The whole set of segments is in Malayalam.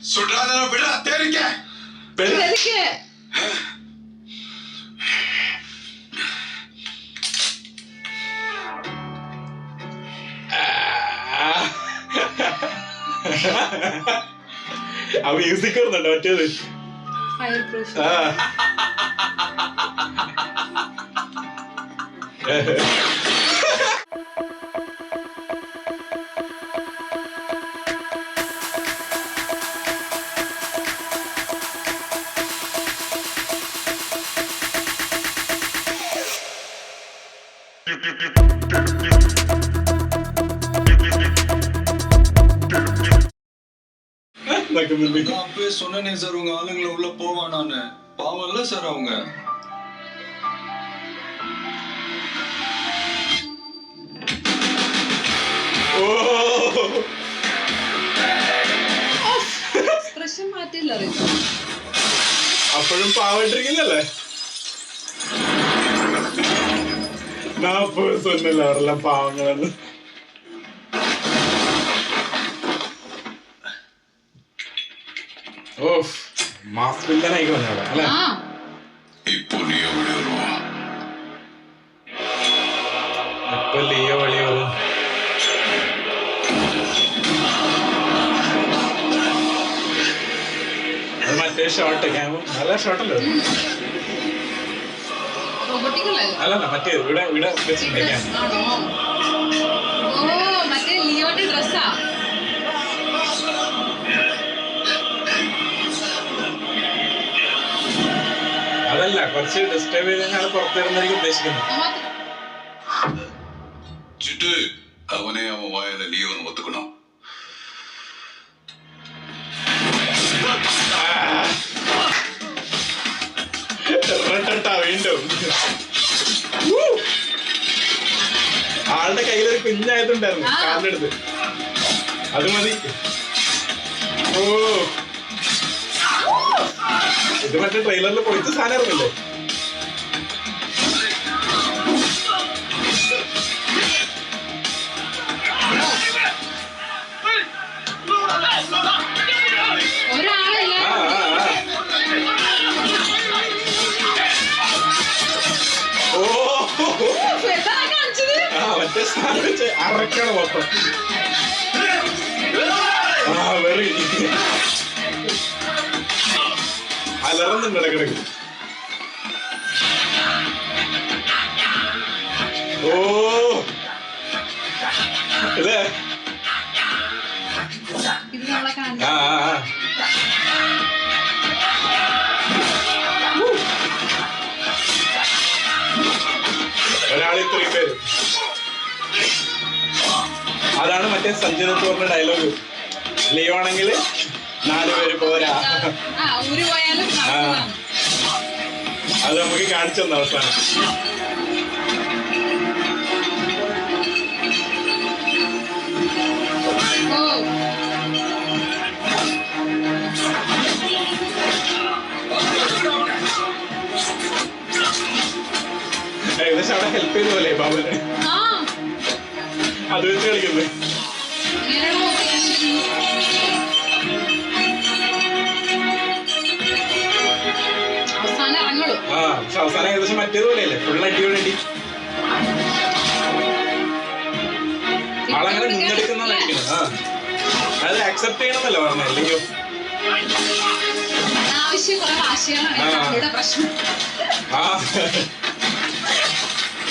சுடாத விட தெரிக்க தெரிக்க അവ മ്യൂസിക് വരുന്നുണ്ടോ മറ്റേത് ഫയർ പ്രൂഫ് அப்பவே சொன்னேனே சார் உங்க ஆளுங்களை உள்ள போவானான்னு பாவம் இல்ல சார் அவங்க എക്സ്പ്രഷൻ മാറ്റില്ല അപ്പോഴും പാവട്ടിരിക്കില്ലല്ലേ நான் அப்போ சொன்னல அவரெல்லாம் பாவங்கன்னு ஓஃப் மாஸ் வில்லன் ஆகி வந்தாடா അല്ലേ இப்போ லியோ வெளிய வருவா இப்போ லியோ வெளிய வரும் അത് മറ്റേ ഷോട്ട് ക്യാമറ നല്ല ഷോട്ടല്ലേ അല്ലല്ല മറ്റേ ഇവിടെ ഇവിടെ മറ്റേ ലിയോന്റെ ഡ്രസ്സാ അതല്ല കുറച്ച് ഡിസ്റ്റർബ് ചെയ്ത് പുറത്തിരുന്നായിരിക്കും ഉദ്ദേശിക്കുന്നത് ചുറ്റു അവനെ അവൻ വായന ലിയോ എന്ന് ഒത്തുക്കണം വീണ്ടും ആളുടെ കയ്യിലൊരു കുഞ്ഞായതുണ്ടായിരുന്നു കാലിനെടുത്ത് അത് മതി ഓ ഇത് മറ്റേ ട്രെയിലറിൽ പൊളിച്ച സാധനമായിരുന്നല്ലേ മറ്റേ സാധനം വെച്ച് അറക്കണം മൊത്തം വെറി അലറുന്നുണ്ട് ഇടക്കിടക്ക് ഓ ഇതേ ഒരാള് ഇത്രയും പേര് അതാണ് മറ്റേ സഞ്ജയത്ത് പറഞ്ഞ ഡയലോഗ് ലിയോ ആണെങ്കിൽ 4 പേര് പോരാ അത് നമുക്ക് കാണിച്ചു തന്ന അവസാനം ഏകദേശം അവിടെ ഹെൽപ്പ് ചെയ്ത പോലെ ബാബുനെ അത് വെച്ച് കളിക്കുന്നത് ആ അവസാനം ഏകദേശം മറ്റേതുപോലെയല്ലേ ഫുൾ അടിയോടെ അടി ആളങ്ങനെ മുന്നെടുക്കുന്ന കളിക്കുന്നത് അത് അക്സെപ്റ്റ് ചെയ്യണമെന്നല്ല പറഞ്ഞ അല്ലെങ്കോ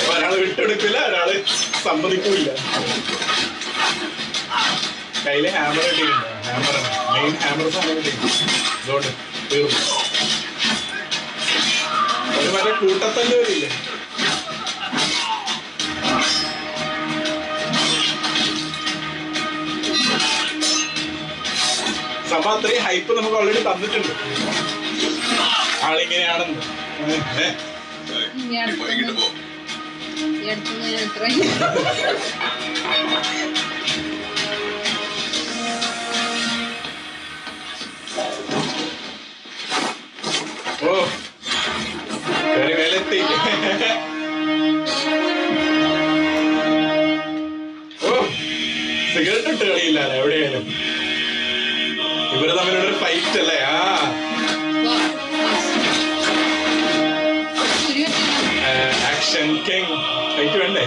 ഒരാള് വിട്ടെടുക്കില്ല ഒരാള് സമ്മതിക്കൂല്ല കയ്യില് ഹാമർ കിട്ടിയിട്ടുണ്ട് ഹാമർ മെയിൻ ഹാമർ സാധനം കിട്ടിയിട്ടുണ്ട് അതുകൊണ്ട് തീർന്നു ഒരു മറ്റേ കൂട്ടത്തല്ല് വരില്ലേ സഭ അത്രയും ഹൈപ്പ് നമുക്ക് ഓൾറെഡി തന്നിട്ടുണ്ട് ആളിങ്ങനെയാണെന്ന് വൈകിട്ട് പോ ഓ കയറി മേലെത്തി ഓ സിഗരറ്റ് ഇട്ട് കളിയില്ല എവിടെയായാലും ഇവര് തമ്മിലുള്ള ഫൈറ്റ് അല്ലേ? ആ ആക്ഷൻ കിങ് ഫൈറ്റ് വേണ്ടേ?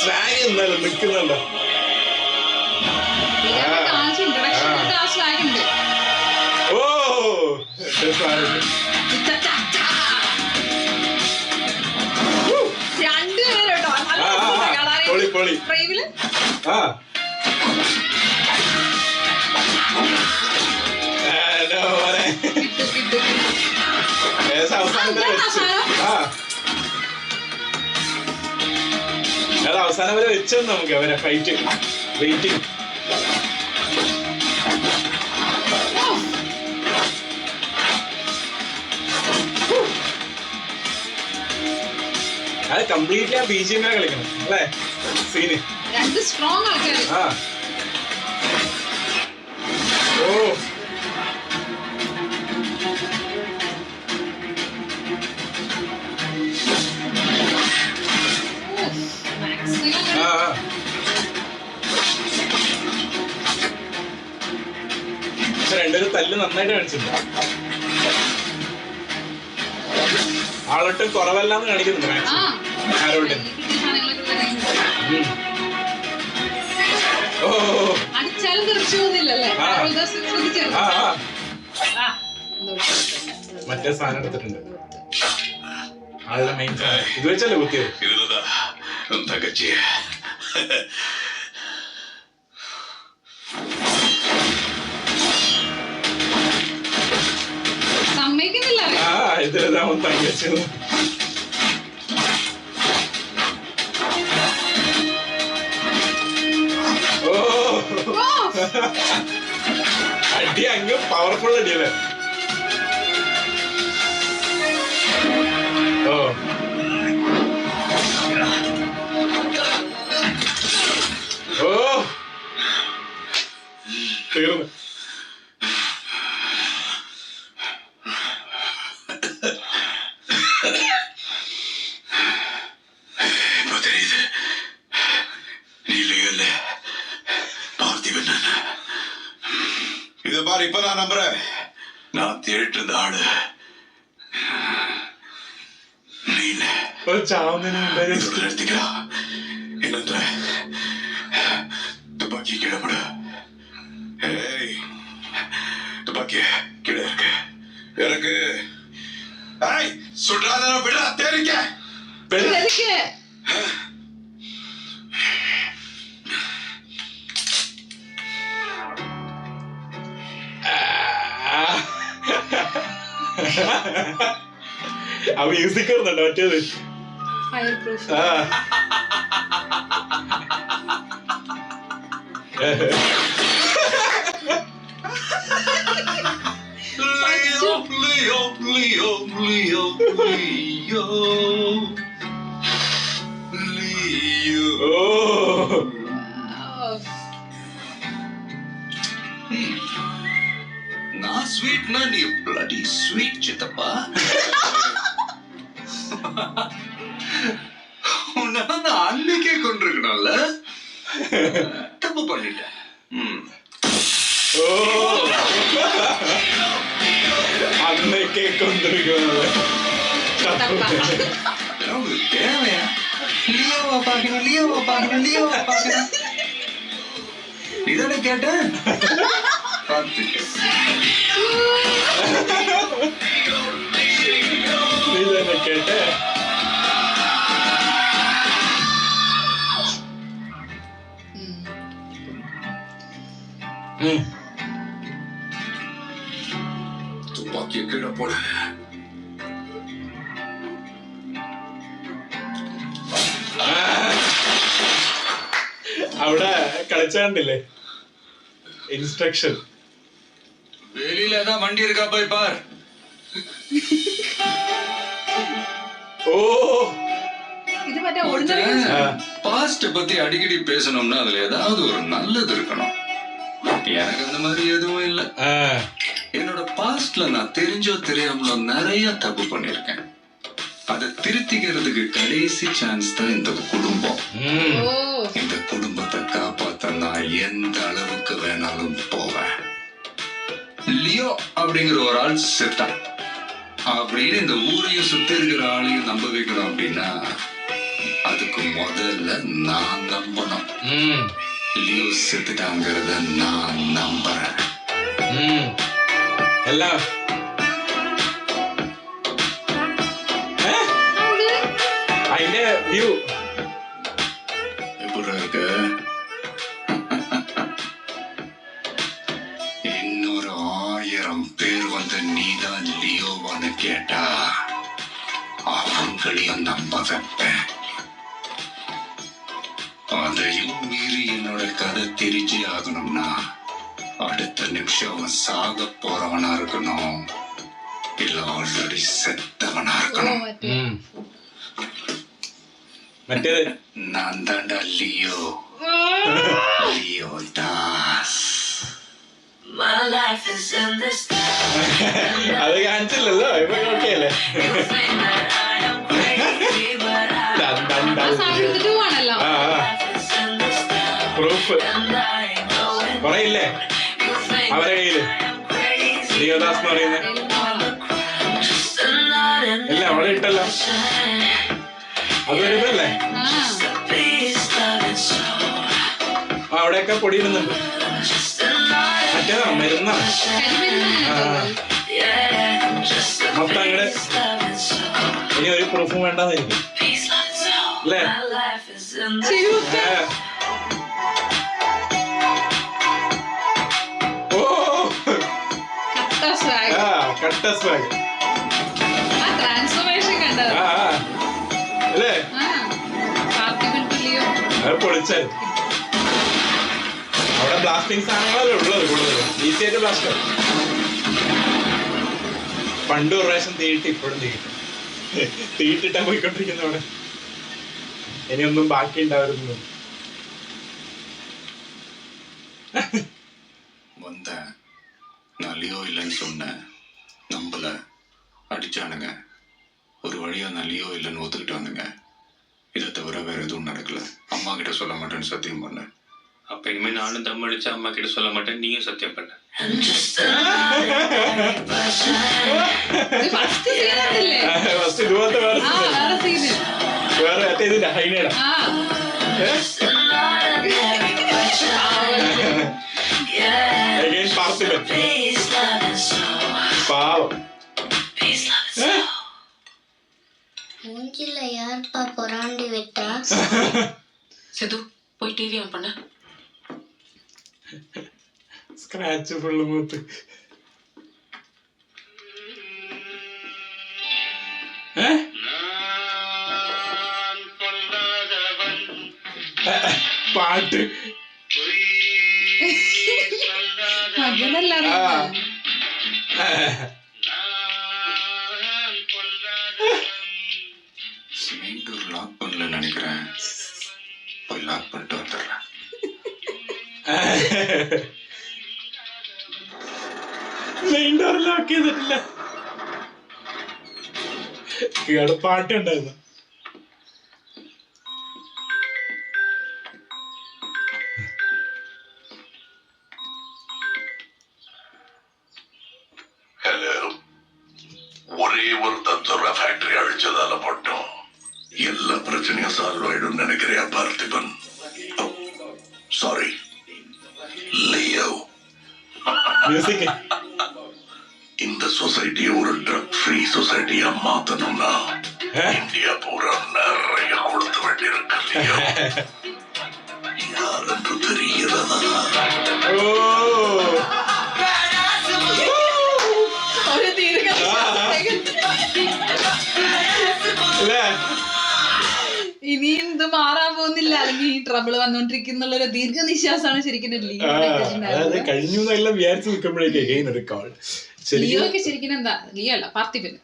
സ്വാഗ് എന്നാലും നിൽക്കുന്നുണ്ടോ? ഓ പൊളി പൊളി. ആ അത് അവസാനം വരെ വെച്ചു നമുക്ക് അവരെ ഫൈറ്റ് വെയിറ്റിംഗ്. അത് കംപ്ലീറ്റ്ലി ആ BGM കളിക്കണം അല്ലേ സീന്? ആ ഓ രണ്ടുപേരും തല്ല് നന്നായിട്ട് കാണിച്ചിട്ടുണ്ട്. ആളൊട്ടും കുറവല്ലാന്ന് കാണിക്കുന്നുണ്ട് ആരോട്ടും. ഓ മറ്റേ സാധനം എടുത്തിട്ടുണ്ട്. ആളുടെ മെയിൻ സാധനം ഇത് വെച്ചല്ലേ കുത്തിയത്? ഇതിലതാവും തങ്കച്ചത്. ഓ അടി അങ്ങ് പവർഫുൾ അടിയല്ലേ? ഓ ഓ തീർന്നു. இத பாரு, இப்ப நான் நம்புறேன். நான் தேடிட்டு இருந்த ஆளு நீ இல்ல. நிறுத்திக்கா. என்னன்ற துப்பாக்கி கீழே போடு. ஏய், துப்பாக்கி கீழே இருக்கு. இறக்கு. ஏய், சுடாத விடா, தெரிக்க. ആ മ്യൂസിക് വരുന്നുണ്ടോ മറ്റേത്? நான் ஸ்வீட்னா நீ bloody sweet சித்தப்பா. உன்னை நான் அன்னைக்கே கொண்டிருக்கணும்ல. தப்பு பண்ணிட்டேன். ஓ அன்னைக்கே கொண்டிருக்கணும். உங்களுக்கு தேவையா? லியோவா பார்க்கணும், லியோவா பார்க்கணும், லியோவா பார்க்கணும். இதானே கேட்டேன். இதானே கேட்டேன். துப்பாக்கிய கீழே போட. അവിടെ കളിച്ചാണ്ടില്ലേ ഇൻസ്ട്രക്ഷൻ. வெளியில தான் வண்டி இருக்கா போய் பார். ஓ இது மറ്റേ ഓർഡിനറി பாஸ்ட் பத்தி அடிக்கடி பேசணும்னா அதுல ஏதாவது ஒரு நல்லது இருக்கணும். எனக்கு அந்த மாதிரி எதுவும் இல்ல. என்னோட பாஸ்ட்ல நான் தெரிஞ்சோ தெரியாமலோ நிறைய தப்பு பண்ணிருக்கேன். அதை திருத்திக்கிறதுக்கு கடைசி சான்ஸ் தான் இந்த குடும்பம். ഓ இந்த குடும்பத்தை காப்பாத்த நான் எந்த அளவுக்கு வேணாலும் போவேன். லியோ அப்படிங்கிற ஒரு ஆள் செத்தான் அப்படின்னு இந்த ஊரையும் சுத்தி இருக்கிற ஆளையும் நம்ப வைக்கணும் அப்படின்னா அதுக்கு முதல்ல நான் நம்பணும். லியோ செத்துட்டாங்கிறத நான் நம்புறேன். എല്ലാം അതിന്റെ വ്യൂ எப்படி இருக்கு? இன்னொரு 1000 பேர் வந்து நீதான் லியோவான்னு கேட்டா அவங்களையும் நம்ப வைப்பேன். அதையும் மீறி என்னோட கதை தெரிஞ்சே ஆகணும்னா அடுத்த நிமிஷம் அவன் சாக போறவனா இருக்கணும், இல்ல ஆல்ரெடி செத்தவனா ഓ இருக்கணும். മറ്റേ മറ്റേത് நான் தாண்டா Leo. Leo Das. My life is in this അത് കാണിച്ചില്ലല്ലോ ഇപ്പൊ ഓക്കെ അല്ലേ You think that I am crazy, but ആ സാധനം എടുത്തിട്ട് പോവാണല്ലോ. life is in this proof and I ain't going. കൊറേ ഇല്ലേ You think അവരെ കയ്യില് I am crazy, ലിയോദാസ് എന്ന് പറയുന്നത് just another ഇല്ല അവിടെ ഇട്ടല്ലോ അതൊരു ഇതല്ലേ peace, loving soul. അവിടെയൊക്കെ പൊടിയിടുന്നുണ്ട് Just another മറ്റേതാ മരുന്നാണ് yeah, just a മൊത്തം അങ്ങട് peace, loving soul. ഇനി ഒരു പ്രൂഫും വേണ്ടെന്നായിരിക്കും Peace, loving soul. അല്ലേ My life is in this ശരി. ഓ കട്ട swag. ആ കട്ട സ്വാഗ് ആ ട്രാൻസ്ഫോർമേഷൻ കണ്ടത്. ആ അല്ലേ പാർത്തിബൻ ലിയോ. അത് പൊളിച്ചാൽ അവിടെ ബ്ലാസ്റ്റിംഗ് സാധനങ്ങളല്ലേ ഉള്ളത് കൂടുതൽ ഈസി ആയിട്ട് ബ്ലാസ്റ്റ് പണ്ട് ഒരു പ്രാവശ്യം തീയിട്ട് ഇപ്പോഴും തീയിട്ടിട്ടാ പോയിക്കൊണ്ടിരിക്കുന്ന അവിടെ ഇനിയൊന്നും ബാക്കി ഉണ്ടായിരുന്നു வந்தேன், நான் லியோ இல்லைன்னு சொன்னேன், நம்பல, அடிச்சானுங்க. ஒரு வழியா நான் லியோ இல்லைன்னு ஒத்துக்கிட்டு வந்தேங்க. இதை தவிர வேற எதுவும் நடக்கல. அம்மா கிட்ட சொல்ல மாட்டேன்னு சத்தியம் பண்ணேன். அப்ப இனிமே நானும் தம் அடிச்சு அம்மா கிட்ட சொல்ல மாட்டேன், நீயும் சத்தியம் பண்ண. and just another person. ഇത് ഫസ്റ്റ് സീൻ ആണല്ലേ? ഫസ്റ്റ് ഇതുപോലത്തെ വേറെ ആ വേറെ സീന്. വേറെ മറ്റേ ഇതിന്റെ ഹൈനയുടെ ആ Yeah, again Parthiban peace, loving soul. പാവം Peace, loving soul. மூஞ்சில யார்ப்பா பொறாண்டி விட்டா? சிது போய் டிவி ஆன் பண்ண. സ്ക്രാച്ച് ഫുള്ള് മൂത്ത് പാട്ട് മകനല്ലാതെ மெயின் டோர் லாக் பண்ணல நினைக்கிறேன், போய் லாக் பண்ணிட்டு வந்துடுறேன். മെയിൻ ഡോർ ലോക്ക് ചെയ്തിട്ടില്ല ഇയാള് പാട്ടുണ്ടായിരുന്നു ஹலோ, ஒரே ஒரு தத்துவ ஃபேக்டரி அழிச்சதால மட்டும் எல்லா பிரச்சனையும் சால்வ் ஆயிடும் நினைக்கிறியா பார்த்திபன்? Sorry Leo. മ്യൂസിക് இந்த சொசைட்டியை ஒரு ட்ரக் ஃப்ரீ சொசைட்டியா மாத்தணும்னா இந்தியா பூரா நிறைய கொடுத்து வேண்டியிருக்கு. லியோ யாரென்று தெரிகிறதா? ഓ ഒരു ദീർഘ അല്ലേ ഇനിയും ഇത് മാറാൻ പോകുന്നില്ല, അല്ലെങ്കിൽ ഈ ട്രബിള് വന്നോണ്ടിരിക്കുന്നുള്ള ഒരു ദീർഘനിശ്വാസമാണ് ശരിക്കും അതായത് കഴിഞ്ഞു എന്നെല്ലാം വിചാരിച്ചു നിൽക്കുമ്പോഴേക്ക് എഗെയിൻ ഒരു കോൾ ശരി ലിയോക്ക് ശരിക്കും എന്താ ലിയോ അല്ല പാർത്തിബൻ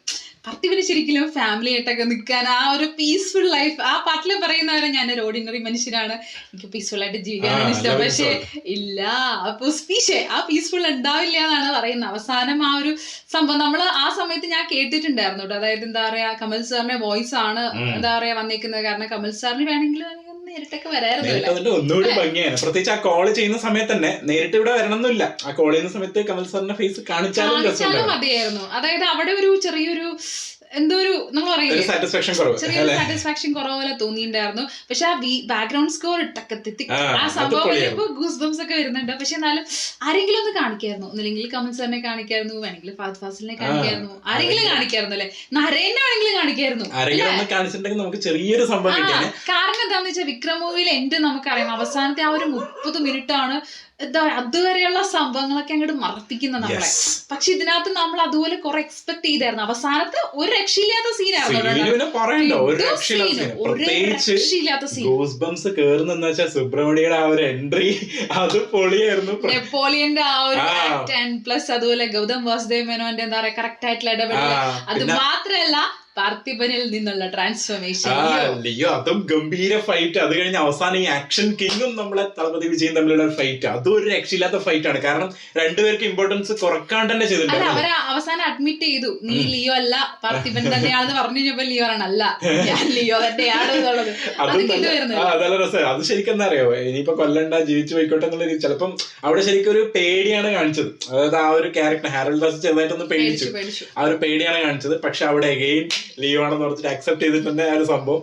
പാർത്ഥിപന് ശരിക്കും ഫാമിലി ആയിട്ടൊക്കെ നിൽക്കാൻ ആ ഒരു പീസ്ഫുൾ ലൈഫ് ആ പാട്ടിൽ പറയുന്നവരെ ഞാനൊരു ഓർഡിനറി മനുഷ്യനാണ്, എനിക്ക് പീസ്ഫുൾ ആയിട്ട് ജീവിക്കാനാണ് ഇഷ്ടം. പക്ഷെ ഇല്ല, ആ പീസ്ഫുൾ ഉണ്ടാവില്ല എന്നാണ് പറയുന്നത്. അവസാനം ആ ഒരു സംഭവം നമ്മൾ ആ സമയത്ത് ഞാൻ കേട്ടിട്ടുണ്ടായിരുന്നു കേട്ടോ. അതായത് എന്താ പറയാ, കമൽ സാറിന്റെ വോയിസ് ആണ് എന്താ പറയാ വന്നേക്കുന്നത്. കാരണം കമൽ സാറിന് വേണമെങ്കിൽ നേരിട്ടൊക്കെ വരായിരുന്നു. ഒന്നുകൂടി ഭംഗിയാണ്. പ്രത്യേകിച്ച് ആ കോള് ചെയ്യുന്ന സമയത്ത് തന്നെ നേരിട്ട് ഇവിടെ വരണമെന്നില്ല, ആ കോൾ ചെയ്യുന്ന സമയത്ത് കമൽ സാറിന്റെ ഫേസ് കാണിച്ചാലും മതിയായിരുന്നു. അതായത് അവിടെ ഒരു ചെറിയൊരു എന്തോ ഒരു നമ്മൾ പറയില്ലേ ചെറിയൊരു സാറ്റിസ്ഫാക്ഷൻ കുറവ് പോലെ തോന്നിയിട്ടുണ്ടായിരുന്നു. പക്ഷെ ആ ബാക്ക്ഗ്രൗണ്ട് സ്കോർ ആ സംഭവം ഗൂസ് ബംസ് ഒക്കെ വരുന്നുണ്ട്. പക്ഷെ എന്നാലും ആരെങ്കിലും ഒന്ന് കാണിക്കായിരുന്നു, ഒന്നില്ലെങ്കിൽ കമൽ സാറിനെ കാണിക്കായിരുന്നു, വേണമെങ്കിൽ ഫഹദ് ഫാസിലിനെ കാണിക്കായിരുന്നു, ആരെങ്കിലും കാണിക്കായിരുന്നു, അല്ലെ നരേനെ വേണമെങ്കിലും കാണിക്കായിരുന്നു. നമുക്ക് ചെറിയൊരു സംഭവം. കാരണം എന്താന്ന് വെച്ചാൽ വിക്രം മൂവിയിൽ എന്റെ നമുക്കറിയാം അവസാനത്തെ ആ ഒരു 30 മിനിറ്റ് ആണ് എന്താ അതുവരെയുള്ള സംഭവങ്ങളൊക്കെ അങ്ങോട്ട് മറപ്പിക്കുന്ന നമ്മളെ. പക്ഷെ ഇതിനകത്ത് നമ്മൾ അതുപോലെ കുറെ എക്സ്പെക്ട് ചെയ്തായിരുന്നു. അവസാനത്തെ ഒരു രക്ഷയില്ലാത്ത സീനായിരുന്നു. സുബ്രഹ്മണ്യയുടെ ആ ഒരു എൻട്രി അത് പൊളിയായിരുന്നു. നെപ്പോളിയന്റെ ആ ഒരു പ്ലസ് അതുപോലെ ഗൗതം വാസുദേവ് മേനോന്റെ എന്താ പറയാ കറക്റ്റ് ആയിട്ടുള്ള ഇടപെടൽ. അത് മാത്രല്ല പാർത്ഥിപനിൽ നിന്നുള്ള ട്രാൻസ്ഫോർമേഷൻ, ലിയോ അതും ഗംഭീര ഫൈറ്റ്. അത് കഴിഞ്ഞ് അവസാനം ഈ ആക്ഷൻ കിങ്ങും നമ്മളെ തളപതി വിജയും തമ്മിലുള്ള ഫൈറ്റ്, അതും ഒരു രക്ഷയില്ലാത്ത ഫൈറ്റ് ആണ്. കാരണം രണ്ടുപേർക്ക് ഇമ്പോർട്ടൻസ് കുറക്കാണ്ട് തന്നെ ചെയ്തിട്ടുണ്ട്. അവര് അവസാനം അഡ്മിറ്റ് ചെയ്തു, നീ ലിയോ അല്ല പാർത്ഥിപൻ തന്നെയാണെന്ന് പറഞ്ഞു കഴിഞ്ഞപ്പോ ലിയോ ആണ് അല്ല ഞാൻ ലിയോ തന്നെയാണ് എന്നുള്ളത്. അതല്ല രസം. അത് ശരിക്കും എന്താ അറിയോ, ഇനിയിപ്പോ കൊല്ലണ്ട ജീവിച്ചു പോയിക്കോട്ടെ എന്നുള്ള രീതി ചിലപ്പം അവിടെ ശരിക്കും ഒരു പേടിയാണ് കാണിച്ചത്. അതായത് ആ ഒരു ക്യാരക്ടർ ഹാരൽ ദാസ് ചെറുതായിട്ടൊന്ന് പേടിച്ചു, ആ ഒരു പേടിയാണ് കാണിച്ചത്. പക്ഷെ അവിടെ അഗെയിൻ ലിയോ ആണെന്ന് പറഞ്ഞിട്ട് അക്സെപ്റ്റ് ചെയ്തിട്ടുണ്ട് ആ ഒരു സംഭവം.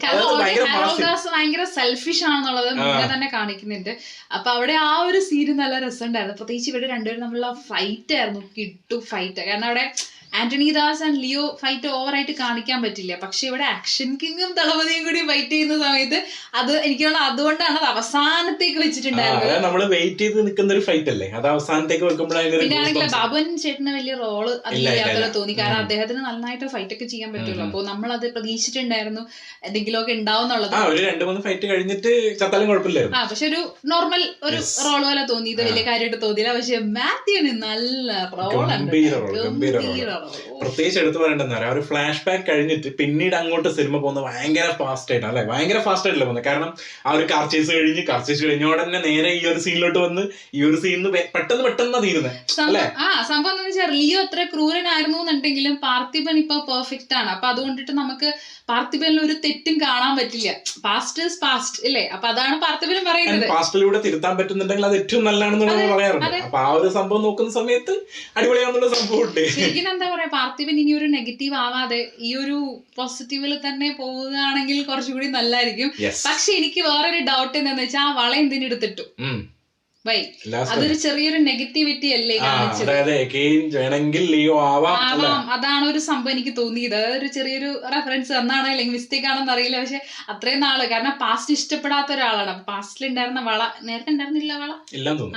ഭയങ്കര സെൽഫിഷ് ആണെന്നുള്ളത് മുന്നേ തന്നെ കാണിക്കുന്നുണ്ട്. അപ്പൊ അവിടെ ആ ഒരു സീന് നല്ല രസമുണ്ടായിരുന്നു. പ്രത്യേകിച്ച് ഇവിടെ രണ്ടുപേരും തമ്മിലുള്ള ഫൈറ്റ് ആയിരുന്നു, കിട്ടു ഫൈറ്റ്. കാരണം അവിടെ Antony Das and Leo fight ഓവറായിട്ട് കാണിക്കാൻ പറ്റില്ല. പക്ഷെ ഇവിടെ ആക്ഷൻ കിങ്ങും തളപതിയും കൂടി ഫൈറ്റ് ചെയ്യുന്ന സമയത്ത് അത് എനിക്ക് അതുകൊണ്ടാണ് അത് അവസാനത്തേക്ക് വെച്ചിട്ടുണ്ടായിരുന്നത്. നമ്മള് വെയിറ്റ് ചെയ്ത് നിൽക്കുന്ന ഒരു ഫൈറ്റ് അല്ലേ, അത് അവസാനത്തേക്ക് വെക്കുമ്പോഴാണ്. പിന്നെ ആണെങ്കിൽ ബാബുൻ ചേട്ടന് വലിയ റോള് അതില്ലാത്ത തോന്നി. കാരണം അദ്ദേഹത്തിന് നന്നായിട്ട് ഫൈറ്റ് ഒക്കെ ചെയ്യാൻ പറ്റുള്ളൂ. അപ്പൊ നമ്മൾ അത് പ്രതീക്ഷിച്ചിട്ടുണ്ടായിരുന്നു എന്തെങ്കിലുമൊക്കെ ഉണ്ടാവും എന്നുള്ളത്. ഒരു 2-3 ഫൈറ്റ് കഴിഞ്ഞിട്ട് ചത്താലും കുഴപ്പമില്ലായിരുന്നു. പക്ഷെ ഒരു നോർമൽ ഒരു റോൾ പോലെ തോന്നി, ഇത് വലിയ കാര്യമായിട്ട് തോന്നിയില്ല. പക്ഷെ മാത്യുവിന് നല്ല റോളാണ്. പ്രത്യേകിച്ച് എടുത്തു പറയേണ്ടതെന്ന് പറയാം, ഒരു ഫ്ലാഷ് ബാക്ക് കഴിഞ്ഞിട്ട് പിന്നീട് അങ്ങോട്ട് സിനിമ പോകുന്നത് ഭയങ്കര ഫാസ്റ്റ് ആയിട്ടാണ് അല്ലെ, ഭയങ്കര ഫാസ്റ്റ് ആയിട്ടല്ലേ പോകുന്നത്. കാരണം ആ ഒരു കാർ ചേസ് കഴിഞ്ഞോടെ തന്നെ നേരെ ഈ ഒരു സീനിലോട്ട് വന്ന് ഈ ഒരു സീനിന്ന് പെട്ടെന്ന് തീരുന്നത് അല്ലെ. സംഭവം എന്താ വെച്ചാൽ ലിയോ അത്ര ക്രൂരനായിരുന്നു എന്നുണ്ടെങ്കിലും പാർത്ഥിപൻ ഇപ്പൊ പെർഫെക്റ്റ് ആണ്. അപ്പൊ അതുകൊണ്ടിട്ട് നമുക്ക് പാർത്ഥിപനിൽ ഒരു തെറ്റും കാണാൻ പറ്റില്ല. പാസ്റ്റ് ഈസ് പാസ്റ്റ് അല്ലേ. അപ്പൊ അതാണ് പാർത്ഥിപനും പറയുന്നത്. പാസ്റ്റിലൂടെ തിരുത്താൻ പറ്റുന്നുണ്ടെങ്കിൽ അത് ഏറ്റവും നല്ലതാണെന്നുള്ളത് പറയാറുണ്ട്. അപ്പൊ ആ ഒരു സംഭവം നോക്കുന്ന സമയത്ത് അടിപൊളിയാണെന്നുള്ള സംഭവം ഉണ്ട്. ശരിക്കും എന്താ പറയാ, പാർത്ഥിപൻ ഇനി ഒരു നെഗറ്റീവ് ആവാതെ ഈ ഒരു പോസിറ്റീവിൽ തന്നെ പോവുകയാണെങ്കിൽ കുറച്ചുകൂടി നല്ലതായിരിക്കും. പക്ഷെ എനിക്ക് വേറൊരു ഡൗട്ട് എന്താന്ന് വെച്ചാൽ ആ വള എന്തിനെടുത്തിട്ടു അതൊരു ചെറിയൊരു നെഗറ്റിവിറ്റി അല്ലേ കാണിച്ചത്. അതാണ് ഒരു സംഭവം എനിക്ക് തോന്നിയത്. അതായത് ഒരു ചെറിയൊരു റെഫറൻസ് എന്നാണ് അല്ലെങ്കിൽ മിസ്റ്റേക്ക് ആണെന്ന് അറിയില്ല. പക്ഷെ അത്രയും നാള് കാരണം പാസ്റ്റ് ഇഷ്ടപ്പെടാത്ത ഒരാളാണ്. പാസ്റ്റിൽ ഉണ്ടായിരുന്ന വള നേരത്തെ ഉണ്ടായിരുന്നില്ല, വള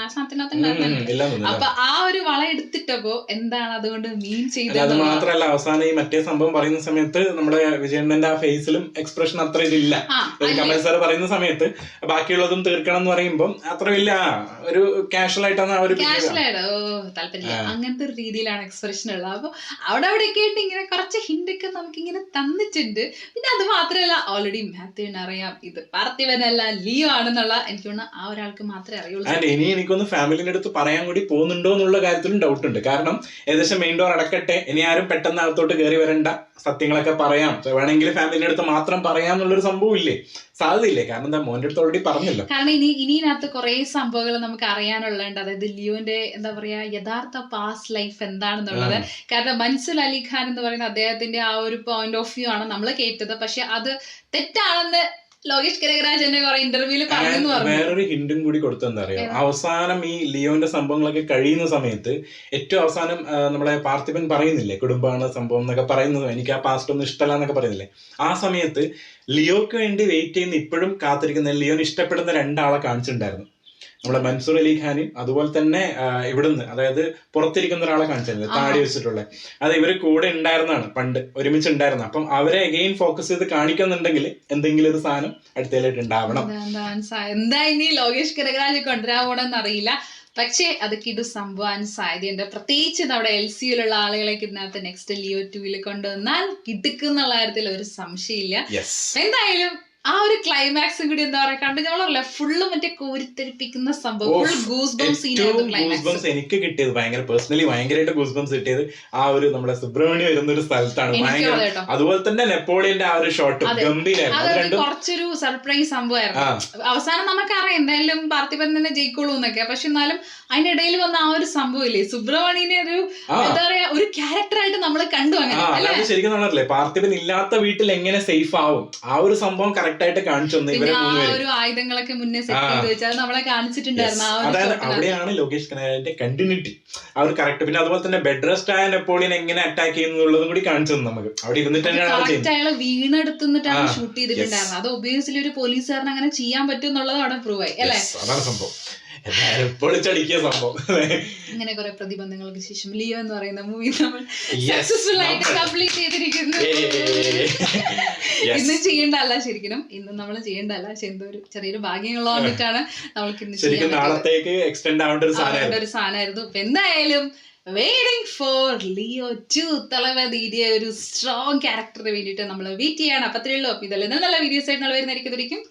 ആ സാധനത്തിനകത്ത് ഉണ്ടായിരുന്നില്ല. അപ്പൊ ആ ഒരു വള എടുത്തിട്ടപ്പോ എന്താണ് അതുകൊണ്ട് മീൻ ചെയ്തത്. അത് മാത്രല്ല അവസാനം ഈ മറ്റേ സംഭവം പറയുന്ന സമയത്ത് നമ്മുടെ വിജയണ്ണന്റെ ആ ഫേസിലും എക്സ്പ്രഷൻ അത്ര ഇതില്ല. കമൽ സാർ പറയുന്ന സമയത്ത് ബാക്കിയുള്ളതും തീർക്കണം എന്ന് പറയുമ്പോൾ അത്ര ഇല്ല, ഒരു കാഷ്വൽ ആയിട്ടാണ് താല്പര്യം അങ്ങനത്തെ ഒരു രീതിയിലാണ് എക്സ്പ്രഷൻ ഉള്ളത്. അപ്പൊ അവിടെ കേട്ട് ഇങ്ങനെ കുറച്ച് ഹിന്റൊക്കെ നമുക്ക് ഇങ്ങനെ തന്നിട്ടുണ്ട്. പിന്നെ അത് മാത്രമല്ല ഓൾറെഡി മാത്യുവിന് അറിയാം ഇത് പാർത്ഥിപനല്ല ലിയോ ആണെന്നുള്ള എനിക്ക് തോന്നുന്നു ആ ഒരാൾക്ക് മാത്രമേ അറിയുള്ളൂ. ഇനി എനിക്കൊന്ന് ഫാമിലിന്റെ അടുത്ത് പറയാൻ കൂടി പോകുന്നുണ്ടോ എന്നുള്ള കാര്യത്തിലും ഡൗട്ട് ഉണ്ട്. കാരണം ഏകദേശം മെയിൻ ഡോർ അടക്കട്ടെ, ഇനി ആരും പെട്ടെന്ന് അകത്തോട്ട് കയറി വരണ്ട, സത്യങ്ങളൊക്കെ പറയാം, വേണമെങ്കിൽ ഫാമിലിന്റെ അടുത്ത് മാത്രം പറയാം എന്നുള്ളൊരു സംഭവം ഇല്ലേ, സാധ്യതയില്ലേ? കാരണം എന്താ മോന്റെ അടുത്ത് ഓൾറെഡി പറഞ്ഞല്ലോ. കാരണം ഇതിനകത്ത് കുറെ സംഭവങ്ങൾ നമുക്ക് അറിയാനുള്ളതുണ്ട്. അതായത് ലിയോന്റെ എന്താ പറയാ യഥാർത്ഥ പാസ്റ്റ് ലൈഫ് എന്താണെന്നുള്ളത്. കാരണം മൻസൂർ അലി ഖാൻ എന്ന് പറയുന്ന അദ്ദേഹത്തിന്റെ ആ ഒരു പോയിന്റ് ഓഫ് വ്യൂ ആണ് നമ്മൾ കേട്ടത്. പക്ഷെ അത് തെറ്റാണെന്ന് ലോകേഷ് കനകരാജന്റെ കുറെ ഇന്റർവ്യൂല് പറഞ്ഞു. വേറൊരു ഹിന്റും കൂടി കൊടുത്തെന്താ അറിയാം, അവസാനം ഈ ലിയോന്റെ സംഭവങ്ങളൊക്കെ കഴിയുന്ന സമയത്ത് ഏറ്റവും അവസാനം നമ്മളെ പാർത്ഥിപൻ പറയുന്നില്ലേ കുടുംബമാണ് സംഭവം എന്നൊക്കെ പറയുന്നത്, എനിക്ക് ആ പാസ്റ്റ് ഒന്നും ഇഷ്ടമല്ല എന്നൊക്കെ പറയുന്നില്ലേ, ആ സമയത്ത് ലിയോക്ക് വേണ്ടി വെയിറ്റ് ചെയ്യുന്ന ഇപ്പോഴും കാത്തിരിക്കുന്ന ലിയോന് ഇഷ്ടപ്പെടുന്ന 2 ആളെ കാണിച്ചിട്ടുണ്ടായിരുന്നു. നമ്മളെ മൻസൂർ അലി ഖാനും അതുപോലെ തന്നെ ഇവിടുന്ന് അതായത് പുറത്തിരിക്കുന്ന ഒരാളെ കാണിച്ചിരുന്നത് താടി വെച്ചിട്ടുള്ള, അത് ഇവര് കൂടെ ഉണ്ടായിരുന്നാണ്, പണ്ട് ഒരുമിച്ച് ഉണ്ടായിരുന്നു. അപ്പം അവരെ അഗെയിൻ ഫോക്കസ് ചെയ്ത് കാണിക്കുന്നുണ്ടെങ്കിൽ എന്തെങ്കിലും ഒരു സാധനം അടുത്തേലായിട്ട് ഉണ്ടാവണം. എന്താ ഇനി ലോകേഷ് കനകരാജ് കൊണ്ടുവരാൻ പോണെന്ന് അറിയില്ല. പക്ഷേ അതൊക്കെ ഇത് സംഭവം സാധ്യതയുണ്ട്. പ്രത്യേകിച്ച് നമ്മുടെ LCUലുള്ള ആളുകളൊക്കെ ഇതിനകത്ത് നെക്സ്റ്റ് ലിയോ 2 കൊണ്ടുവന്നാൽ കിടക്കുന്നുള്ള കാര്യത്തിൽ ഒരു സംശയമില്ല. എന്തായാലും ആ ഒരു ക്ലൈമാക്സും കൂടി എന്താ പറയാ കണ്ടു നമ്മളല്ല ഫുള്ള് മറ്റേ കോരിത്തെരിപ്പിക്കുന്ന സംഭവം, ഫുൾ ഗൂസ് ബംസ് സീനായിരുന്നു ക്ലൈമാക്സ്. എനിക്ക് കിട്ടിയത് പേഴ്സണലി ഭയങ്കരമായിട്ട് ഗൂസ് ബംസ് കിട്ടിയത് ആ ഒരു നമ്മുടെ സുബ്രഹ്മണ്യം വരുന്ന ഒരു സ്ഥലത്താണ്. ഭയങ്കര അതുപോലെ തന്നെ നെപ്പോളിയന്റെ ആ ഒരു ഷോട്ട് ഗംഭീരമായിരുന്നു. കുറച്ചൊരു സർപ്രൈസ് സംഭവമായിരുന്നു. അവസാനം നമുക്കറിയാം എന്തായാലും പാർത്ഥിപൻ തന്നെ ജയിക്കോളൂ എന്നൊക്കെ. പക്ഷെ എന്നാലും അതിന്റെ ഇടയിൽ വന്ന ആ ഒരു സംഭവം ഇല്ലേ, സുബ്രഹ്മണ്യനെ ഒരു എന്താ പറയാ ഒരു ക്യാരക്ടറായിട്ട് നമ്മൾ കണ്ടു. അങ്ങനെ ശരിക്കും നമ്മളല്ലേ പാർത്ഥിപൻ ഇല്ലാത്ത വീട്ടിൽ എങ്ങനെ സേഫ് ആവും, ആ ഒരു സംഭവം കറക്റ്റ് ആയിട്ട് കാണിച്ചു തന്നെ. ഒരു ആയുധങ്ങളൊക്കെ മുന്നേ സെറ്റ് ചെയ്ത് വെച്ചാൽ നമ്മളെ കാണിച്ചിട്ടുണ്ടായിരുന്നു. അതായത് അവിടെയാണ് ലോകേഷ് കനകരാജിന്റെ കണ്ടിന്യൂറ്റി ആ ഒരു കറക്റ്റ്. പിന്നെ അതുപോലെ തന്നെ ബെഡ് റെസ്റ്റ് ആയ നെപ്പോളിയൻ എങ്ങനെ അറ്റാക്ക് ചെയ്യുന്നുള്ളതും കൂടി കാണിച്ചു തന്നെ നമുക്ക്. അവിടെ ഇരുന്നിട്ട് അയാള് വീണെടുത്തിട്ടാണ് ഷൂട്ട് ചെയ്തിട്ടുണ്ടായിരുന്നത്. അത് ഒബിയസ്ലി ഒരു പോലീസുകാരൻ അങ്ങനെ ചെയ്യാൻ പറ്റും എന്നുള്ളത് അവിടെ പ്രൂവ് ആയി അല്ലെ. അതാണ് സംഭവം. പൊളിച്ചടിക്കിയ സംഭവം. അങ്ങനെ കുറെ പ്രതിബന്ധങ്ങൾക്ക് ശേഷം ലിയോ എന്ന് പറയുന്ന മൂവി നമ്മൾ സക്സസ്ഫുൾ ആയിട്ട് കംപ്ലീറ്റ് ചെയ്തിരിക്കുന്നു. ഇന്ന് ചെയ്യേണ്ടല്ല, ശരിക്കും ഇന്ന് നമ്മൾ ചെയ്യേണ്ടല്ല. പക്ഷെ എന്തോ ഒരു ചെറിയൊരു ഭാഗ്യങ്ങൾ വന്നിട്ടാണ് നമ്മൾക്ക് ഇന്ന് ചെയ്യാൻ ഒരു സാധനമായിരുന്നു. അപ്പൊ എന്തായാലും വെയിറ്റിംഗ് ഫോർ ലിയോ 2 തലവതിയുടെ ഒരു സ്ട്രോങ് ക്യാരക്ടറിന് വേണ്ടിയിട്ട് നമ്മൾ വെയിറ്റ് ചെയ്യണം. അപ്പൊ അത്രയേ ഉള്ളൂ. അപ്പൊ ഇതെല്ലാം നല്ല വീഡിയോസ് ആയിട്ട് നമ്മൾ വരുന്നതായിരിക്കും.